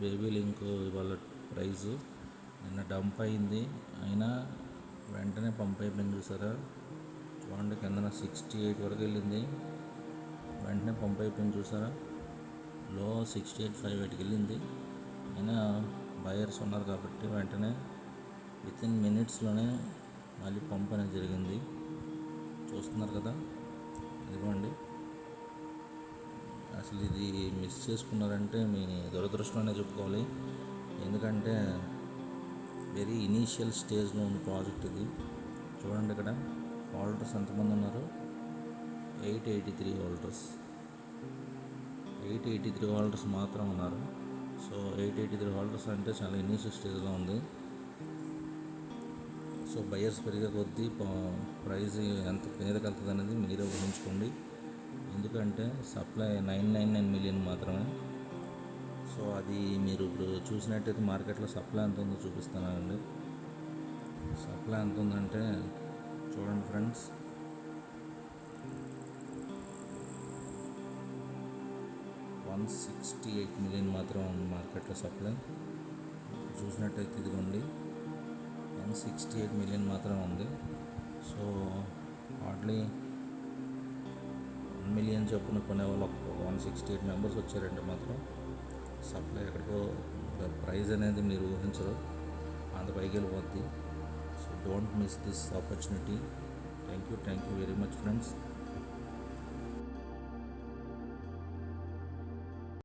Baby link ఇవాళ price నిన్న dump అయింది, అయినా వెంటనే పంప్ అయిపోయింది. చూసారా, చూడండి కిందన 68 వరకు వెళ్ళింది, వెంటనే పంప్ అయిపోయింది. చూసారా, లో 6858కి వెళ్ళింది. అయినా బయర్స్ ఉన్నారు కాబట్టి వెంటనే వితిన్ మినిట్స్లోనే మళ్ళీ పంప్ అనేది జరిగింది. చూస్తున్నారు కదా, ఇదిగోండి. అసలు ఇది మిస్ చేసుకున్నారంటే మీ దురదృష్టం చెప్పుకోవాలి. ఎందుకంటే వెరీ ఇనీషియల్ స్టేజ్లో ఉన్న ప్రాజెక్ట్ ఇది. చూడండి ఇక్కడ హోల్డర్స్ ఎంతమంది ఉన్నారు, 883 హోల్డర్స్, 883 హోల్డర్స్ మాత్రం ఉన్నారు. సో 883 హోల్డర్స్ అంటే చాలా ఇనీషియల్ స్టేజ్లో ఉంది. సో బయర్స్ పెరిగే కొద్దీ ప్రైస్ ఎంత మీదకి వెళ్తుంది అనేది మీరే ఊహించుకోండి. ఎందుకంటే సప్లై 999 మిలియన్ మాత్రమే. సో అది మీరు ఇప్పుడు చూసినట్టయితే మార్కెట్లో సప్లై ఎంత ఉందో చూపిస్తున్నానండి. సప్లై ఎంత ఉందంటే చూడండి ఫ్రెండ్స్, 168 మిలియన్ మాత్రం ఉంది మార్కెట్లో సప్లై. చూసినట్టయితే ఇదిగోండి 168 మిలియన్ మాత్రం ఉంది. సో హార్డ్లీ 1 మిలియన్ చొప్పున కొనే వాళ్ళు 168 మెంబర్స్ వచ్చారంటే మాత్రం సప్లై ఎక్కడికో ప్రైస్ అనేది మీరు ఊహించరు, అంత పైకి వెళ్ళిపోద్ది. So don't miss this opportunity. Thank you very much friends.